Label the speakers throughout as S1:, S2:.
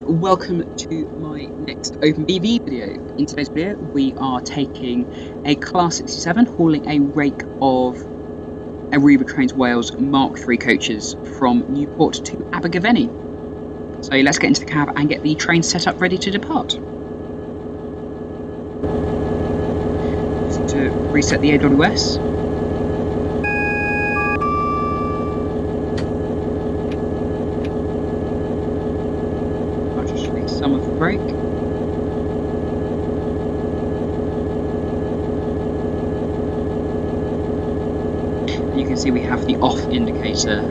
S1: Welcome to my next OpenBVE video. In today's video we are taking a Class 67 hauling a rake of Arriva Trains Wales Mark III coaches from Newport to Abergavenny. So let's get into the cab and get the train set up ready to depart. Just to reset the AWS. Some of the brake. And you can see we have the off indicator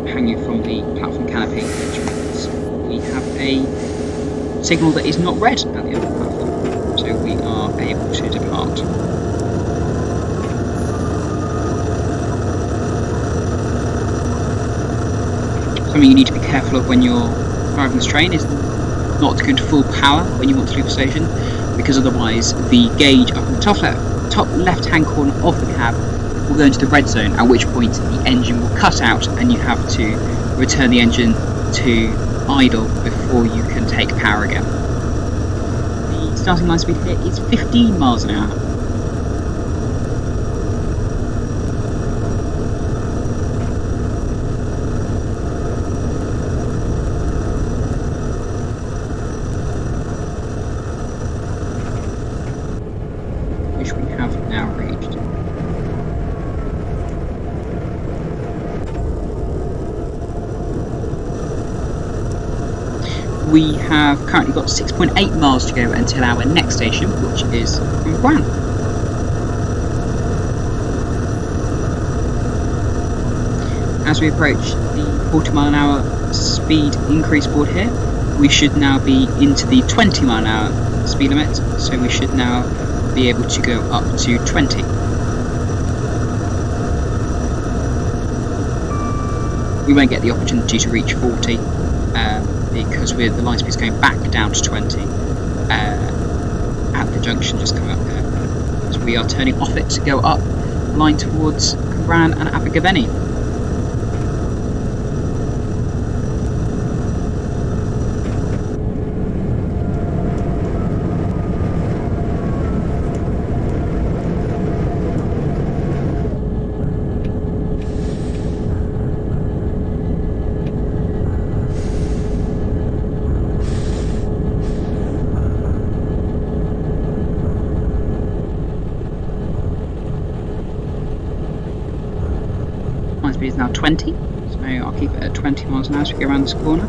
S1: hanging from the platform canopy, which means we have a signal that is not red at the end of the platform, so we are able to depart. Something you need to be careful of when you're driving this train is not to go into full power when you want to leave the station, because otherwise the gauge up in the top left hand corner of the cab will go into the red zone, at which point the engine will cut out and you have to return the engine to idle before you can take power again. The starting line speed here is 15 miles an hour. Which we have now reached. We have currently got 6.8 miles to go until our next station, which is Cwmbran. As we approach the 40 mile an hour speed increase board here, we should now be into the 20 mile an hour speed limit, so we should now be able to go up to 20. We won't get the opportunity to reach 40 because the line speed is going back down to 20 at the junction just coming up there. So we are turning off it to go up the line towards Cwmbran and Abergavenny. Line speed is now 20, so I'll keep it at 20 miles an hour as we go around this corner.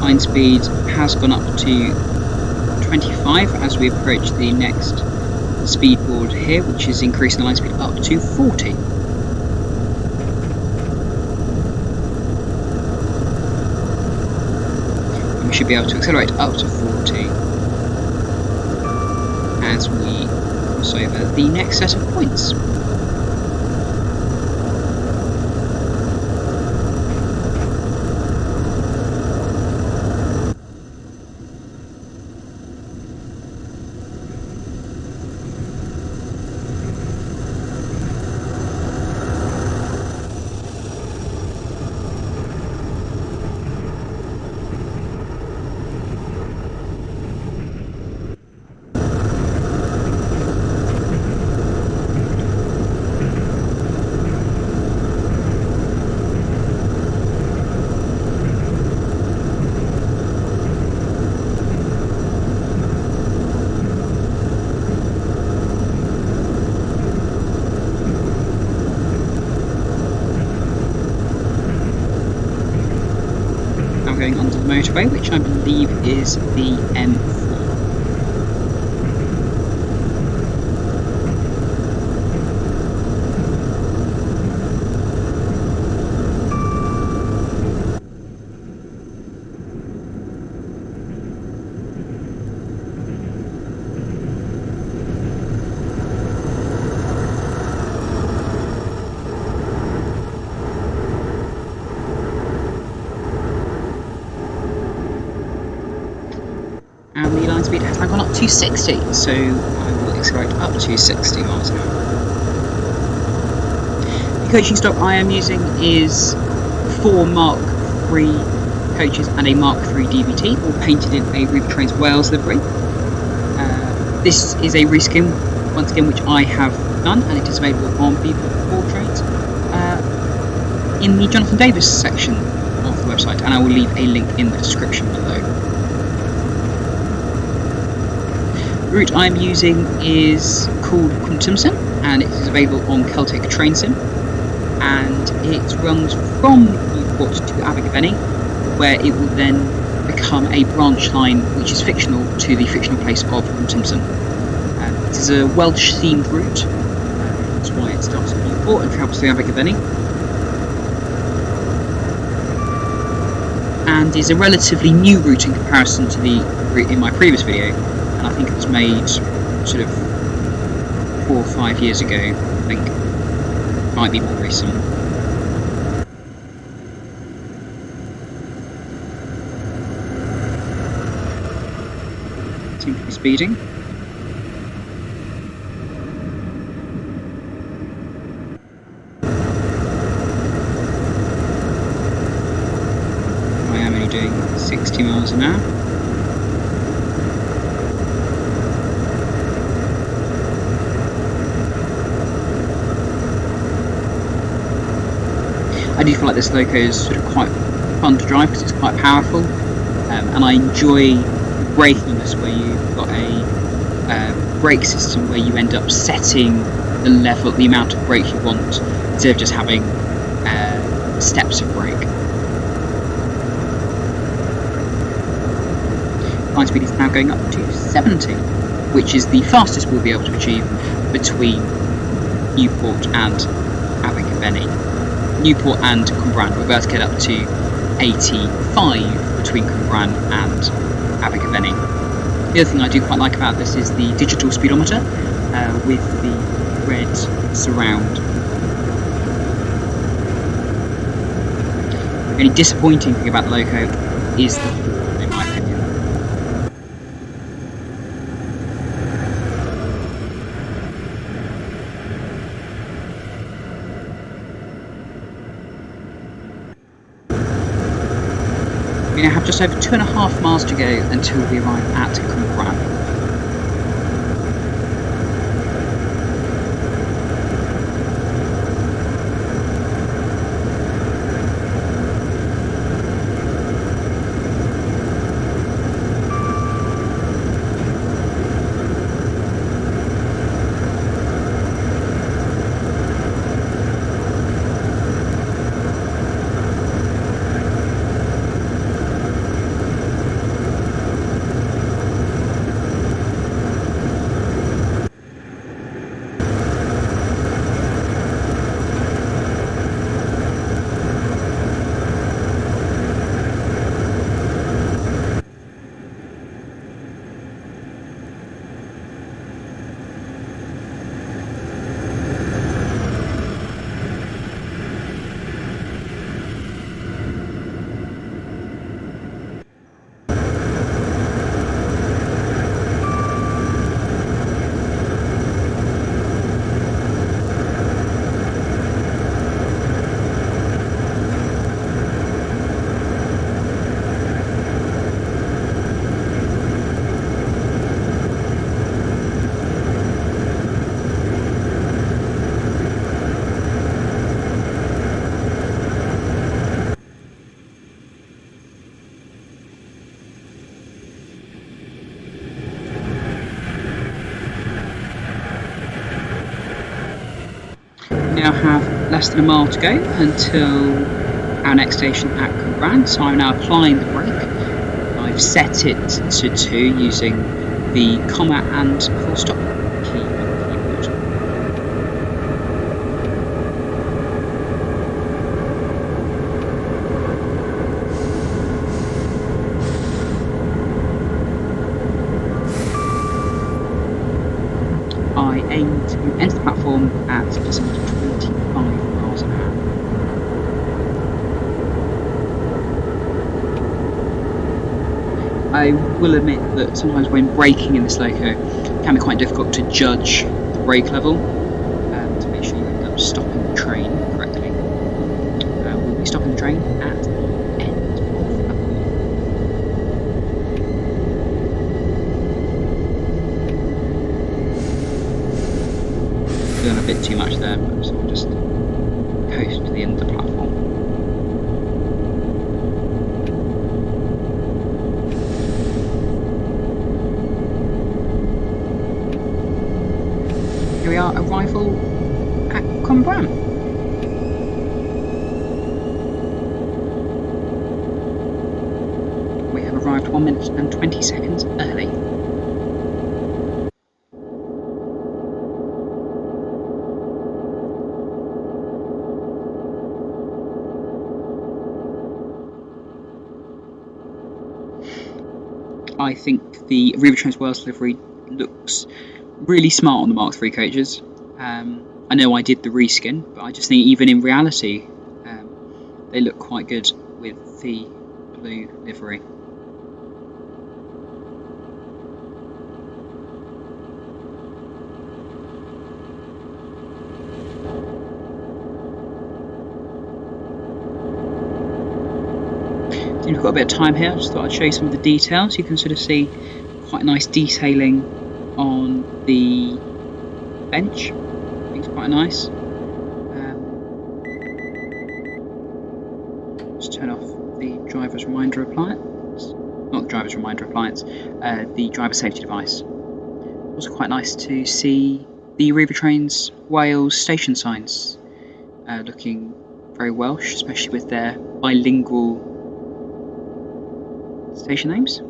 S1: Line speed has gone up to 25 as we approach the next speed board here, which is increasing the line speed up to 40. And we should be able to accelerate up to 40 as we cross over the next set of points. Going onto the motorway, which I believe is the M4. And the line speed has now gone up to 60, so I will accelerate up to 60 miles an hour. The coaching stock I am using is 4 Mark III coaches and a Mark III DVT, all painted in a Arriva Trains Wales livery. This is a reskin, once again, which I have done, and it is available on B4 Trains in the Jonathan Davis section of the website, and I will leave a link in the description below. The route I am using is called Cwm Twypsin, and it is available on Celtic Train Sim, and it runs from Newport to Abergavenny, where it will then become a branch line which is fictional to the fictional place of Cwm Twypsin. It is a Welsh-themed route, that's why it starts at Newport and travels through Abergavenny, and is a relatively new route in comparison to the route in my previous video, and I think it was made sort of 4 or 5 years ago, I think. Might be more recent. Seem to be speeding. I am only doing 60 miles an hour. I do feel like this loco is sort of quite fun to drive because it's quite powerful, and I enjoy the brakiness where you've got a brake system where you end up setting the level, the amount of brake you want, instead of just having steps of brake. Line speed is now going up to 70, which is the fastest we'll be able to achieve between Newport and Abergavenny. Newport and Cwmbran, we're about to get up to 85 between Cwmbran and Abergavenny. The other thing I do quite like about this is the digital speedometer with the red surround. The only disappointing thing about the loco is the horn, in my opinion. We now have just over 2.5 miles to go until we arrive at Cwmbran. Now have less than a mile to go until our next station at Cwmbran, so I'm now applying the brake. I've set it to 2 using the comma and full stop key on the keyboard. I aim to enter the platform at just under 25 miles an hour. I will admit that sometimes when braking in this loco, it can be quite difficult to judge the brake level to make sure you end up stopping the train correctly. We'll be stopping the train at the end of doing a bit too much there, so I'll just coast to the end of the platform. Here we are, arrival at Cwmbran. We have arrived 1 minute and 20 seconds early. I think the Arriva Trains Wales livery looks really smart on the Mark III coaches. I know I did the reskin, but I just think even in reality, they look quite good with the blue livery. We've got a bit of time here, just thought I'd show you some of the details. You can sort of see quite nice detailing on the bench. I think it's quite nice. Just turn off the driver's reminder appliance. Not the driver's reminder appliance, the driver safety device. Also quite nice to see the Arriva Trains Wales station signs looking very Welsh, especially with their bilingual station names.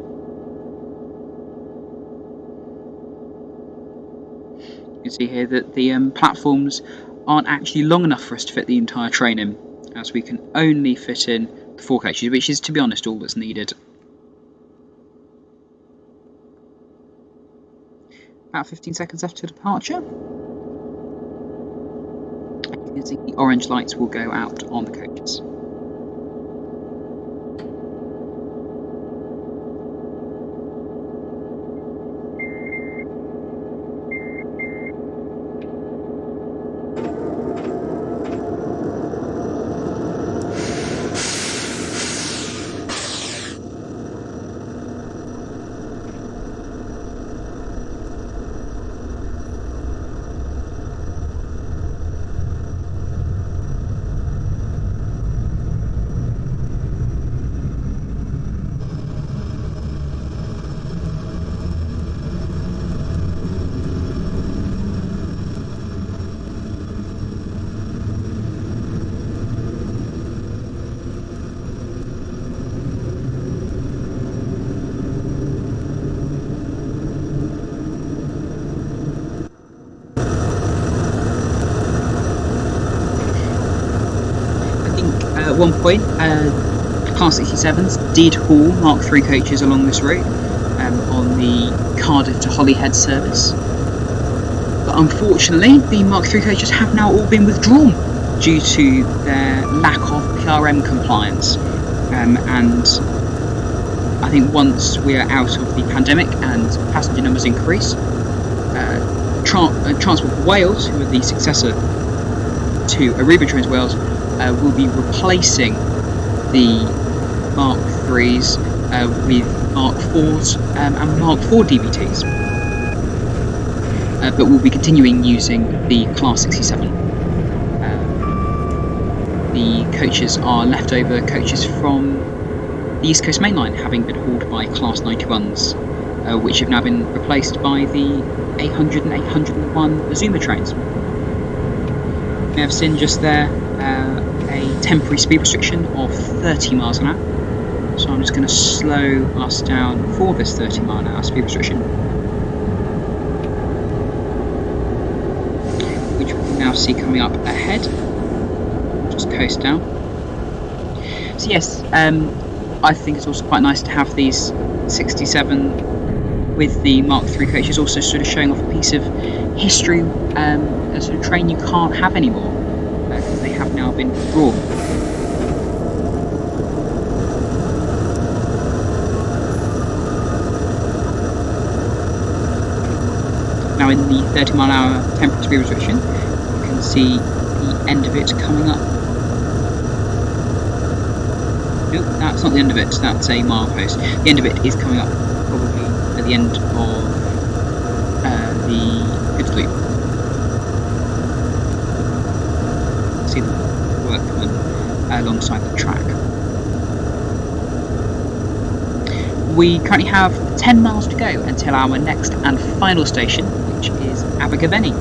S1: You can see here that the platforms aren't actually long enough for us to fit the entire train in, as we can only fit in the 4 coaches, which is, to be honest, all that's needed. About 15 seconds after departure. You can see the orange lights will go out on the coaches. At one point, Class 67s did haul Mark III coaches along this route on the Cardiff to Holyhead service. But unfortunately, the Mark III coaches have now all been withdrawn due to their lack of PRM compliance. And I think once we're out of the pandemic and passenger numbers increase, Transport for Wales, who are the successor to Arriva Trains Wales, will be replacing the Mark IIIs with Mark IVs and Mark IV DBTs. But we'll be continuing using the Class 67. The coaches are leftover coaches from the East Coast Main Line, having been hauled by Class 91s, which have now been replaced by the 800 and 801 Azuma trains. You may have seen just there a temporary speed restriction of 30 miles an hour. So I'm just going to slow us down for this 30 mile an hour speed restriction, which we can now see coming up ahead. Just coast down. So yes, I think it's also quite nice to have these 67 with the Mark III coaches, also sort of showing off a piece of history, a sort of train you can't have anymore, because they have now been withdrawn. Now in the 30-mile-an-hour temporary speed restriction, you can see the end of it coming up. Nope, that's not the end of it, that's a milepost. The end of it is coming up probably at the end of the goods loop. See the workmen alongside the track. We currently have 10 miles to go until our next and final station, which is Abergavenny.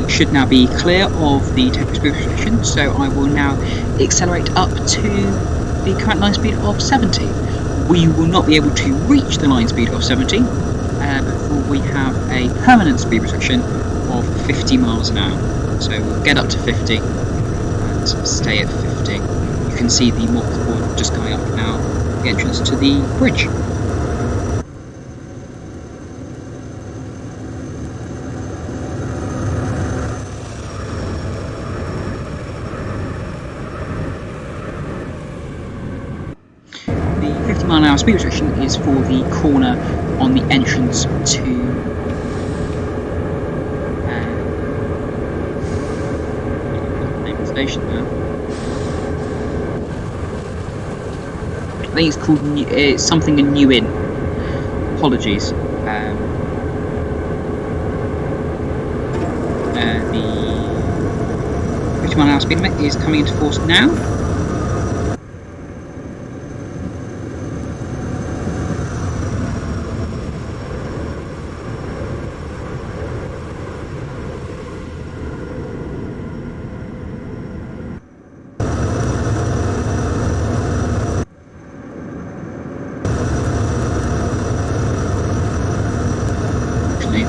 S1: We should now be clear of the temporary speed restriction, so I will now accelerate up to the current line speed of 70. We will not be able to reach the line speed of 70 before we have a permanent speed restriction of 50 miles an hour. So we'll get up to 50 and stay at 50. You can see the morph board just coming up now, the entrance to the bridge. The 50-mile-an-hour speed restriction is for the corner on the entrance to name of the station there. I think it's called it's something in New Inn. Apologies. The 50-mile-an-hour speed limit is coming into force now.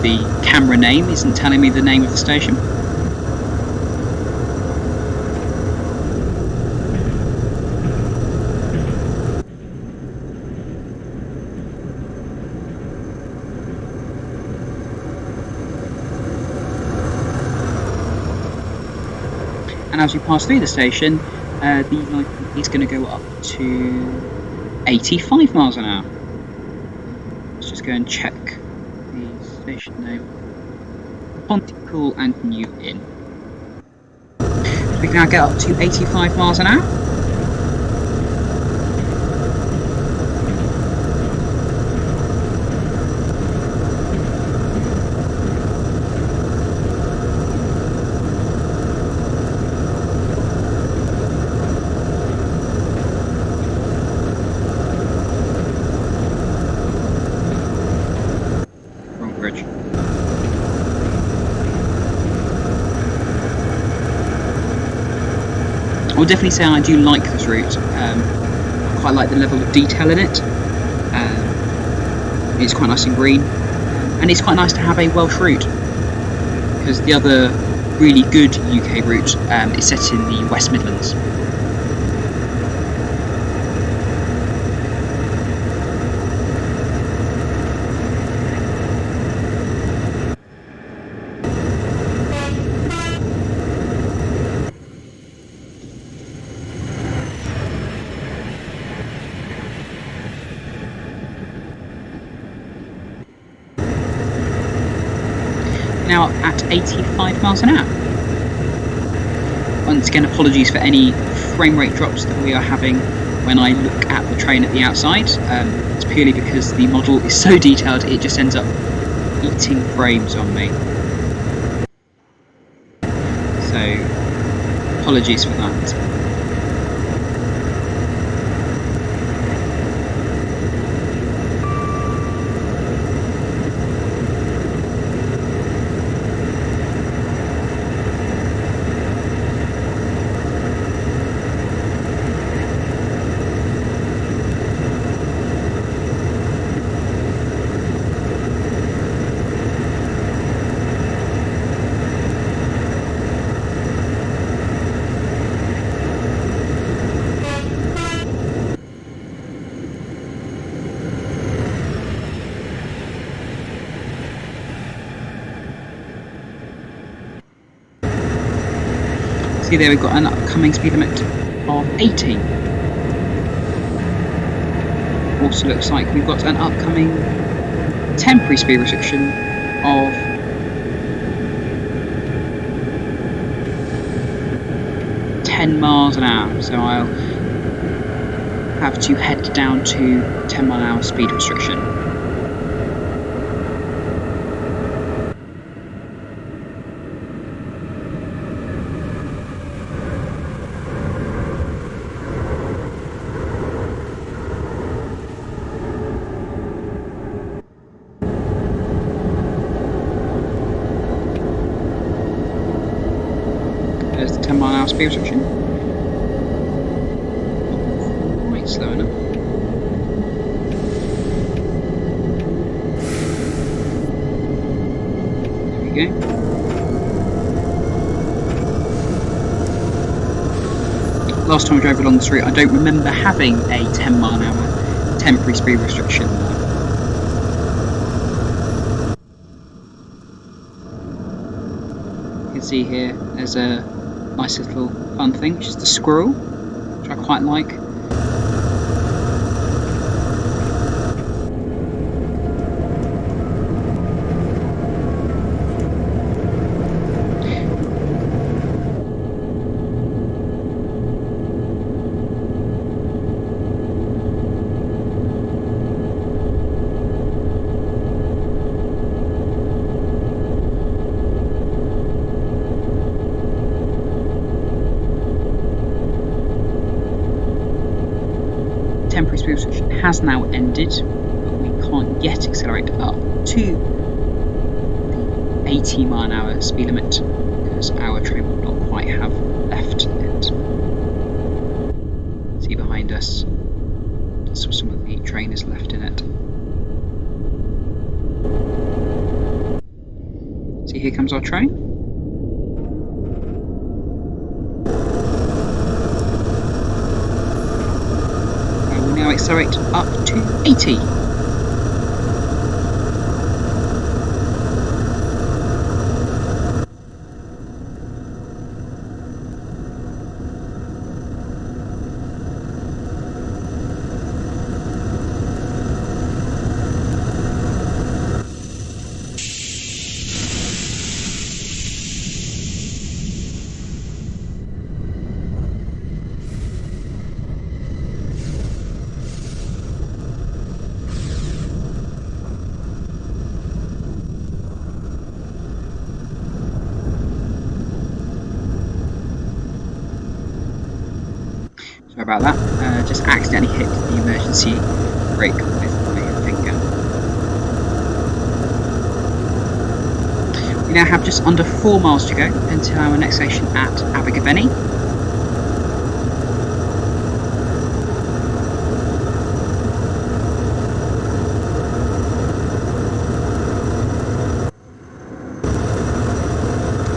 S1: The camera name isn't telling me the name of the station. And as you pass through the station, the line is going to go up to 85 miles an hour. Let's just go and check station name. Pontypool and New Inn. We can now get up to 85 miles an hour. I would definitely say I do like this route. I quite like the level of detail in it. It's quite nice and green, and it's quite nice to have a Welsh route, because the other really good UK route is set in the West Midlands. Now at 85 miles an hour. Once again, apologies for any frame rate drops that we are having when I look at the train at the outside. It's purely because the model is so detailed, it just ends up eating frames on me. So, apologies for that. See there, we've got an upcoming speed limit of 80. Also looks like we've got an upcoming temporary speed restriction of 10 miles an hour. So I'll have to head down to 10 mile an hour speed restriction. There's the 10 mile an hour speed restriction. Quite slow enough. There we go. Last time I drove along the street, I don't remember having a 10 mile an hour temporary speed restriction. You can see here there's a nice little fun thing, which is the squirrel, which I quite like. Temporary speed restriction has now ended, but we can't yet accelerate up to the 80 mile an hour speed limit because our train will not quite have left it. See behind us, some of the train is left in it. See, here comes our train. Now accelerate up to 80. Sorry about that, just accidentally hit the emergency brake with my finger. We now have just under 4 miles to go until our next station at Abergavenny.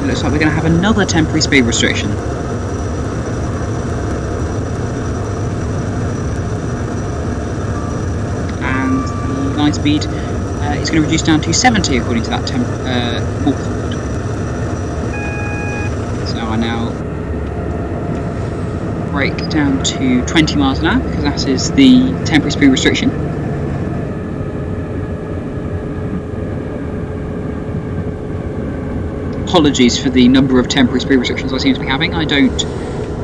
S1: It looks like we're going to have another temporary speed restriction. Speed is going to reduce down to 70 according to that Newport. So I now brake down to 20 miles an hour because that is the temporary speed restriction. Apologies for the number of temporary speed restrictions I seem to be having. I don't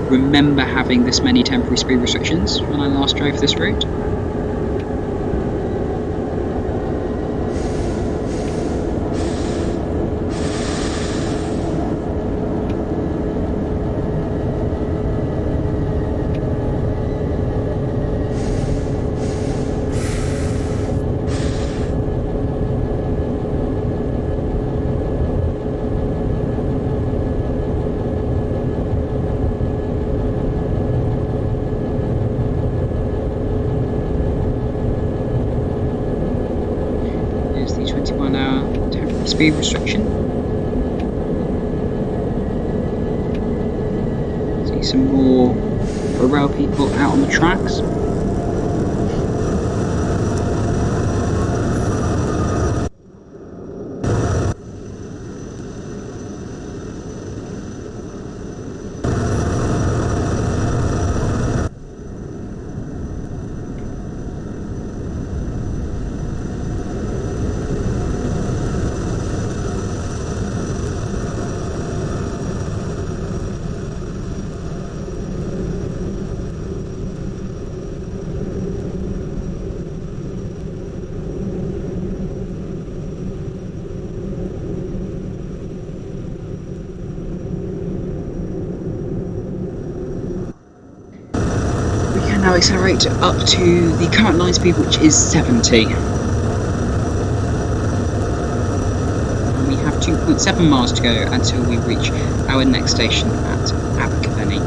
S1: remember having this many temporary speed restrictions when I last drove this route. Speed restriction. See some more rail people out on the tracks. now accelerate up to the current line speed, which is 70. And we have 2.7 miles to go until we reach our next station at Abergavenny.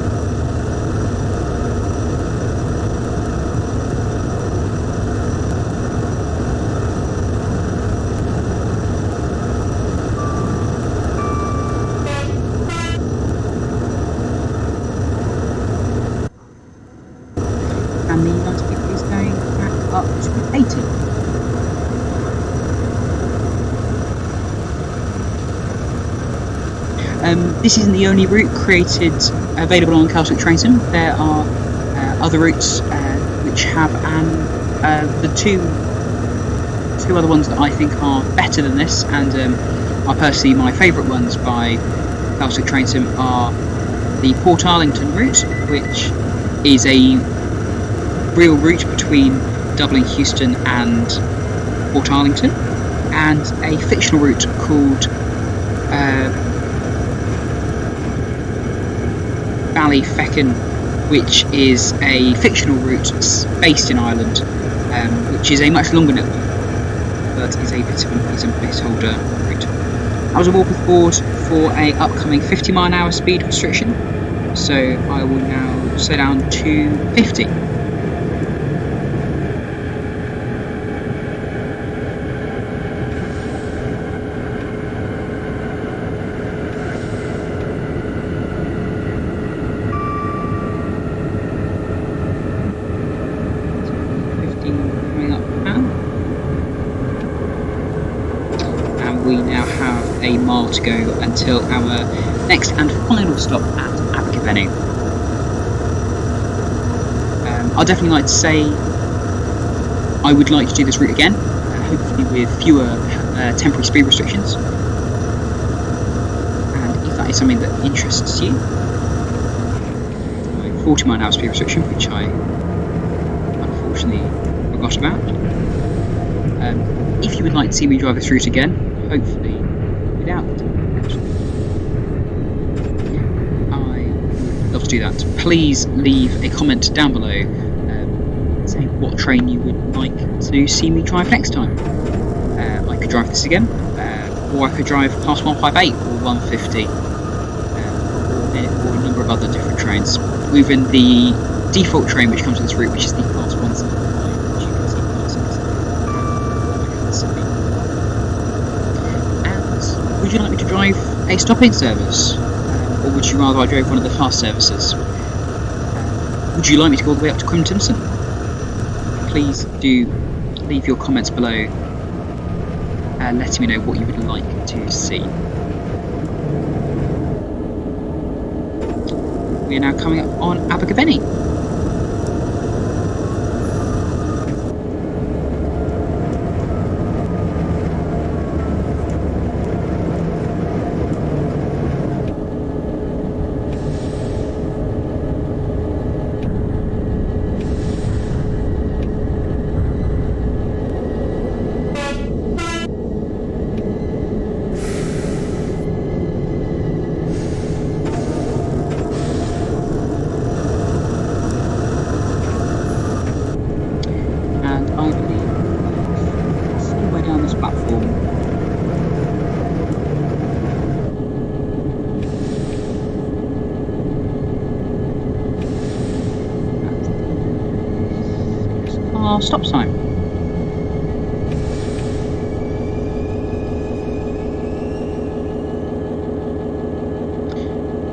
S1: And the line speed is going back up to 80. This isn't the only route available on Cwm Twypsin. There are other routes which have the two other ones that I think are better than this, and are personally my favourite ones by Cwm Twypsin are the Port Arlington route, which is a real route between Dublin, Houston and Port Arlington, and a fictional route called Ballyfeckin, which is a fictional route based in Ireland, which is a much longer network, but is a bit older route. I was awarded board for a upcoming 50-mile-an-hour speed restriction, so I will now slow down to 50. We now have a mile to go until our next and final stop at Abergavenny. I'd definitely like to say I would like to do this route again, hopefully with fewer temporary speed restrictions. And if that is something that interests you, my 40-mile-an-hour speed restriction, which I unfortunately forgot about. If you would like to see me drive this route again, hopefully without the I would love to do that. Please leave a comment down below saying what train you would like to see me drive next time. I could drive this again, or I could drive Class 158 or 150, or a number of other different trains. Within the default train which comes with this route, which is the Class 175, which you can see would you like me to drive a stopping service, or would you rather I drove one of the fast services? Would you like me to go all the way up to Cwm Twypsin? Please do leave your comments below, letting me know what you would like to see. We are now coming up on Abergavenny. Stop sign.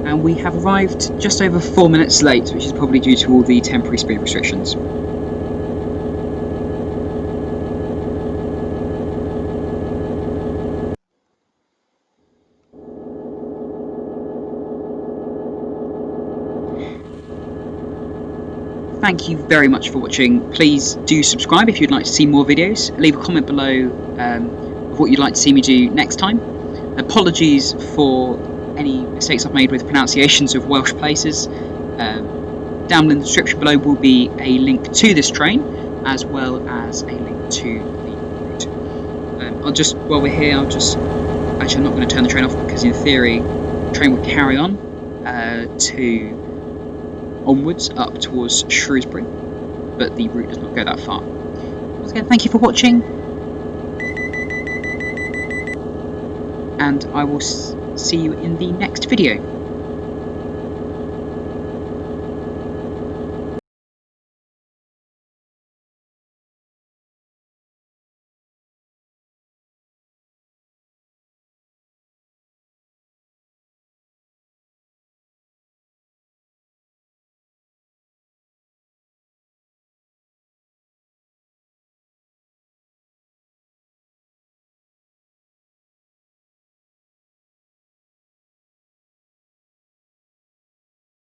S1: And we have arrived just over 4 minutes late, which is probably due to all the temporary speed restrictions. Thank you very much for watching. Please do subscribe if you'd like to see more videos. Leave a comment below of what you'd like to see me do next time. Apologies for any mistakes I've made with pronunciations of Welsh places. Down in the description below will be a link to this train, as well as a link to the route. While we're here, I'm not going to turn the train off, because in theory the train would carry on onwards up towards Shrewsbury. but the route does not go that far. Once again, thank you for watching, and I will see you in the next video.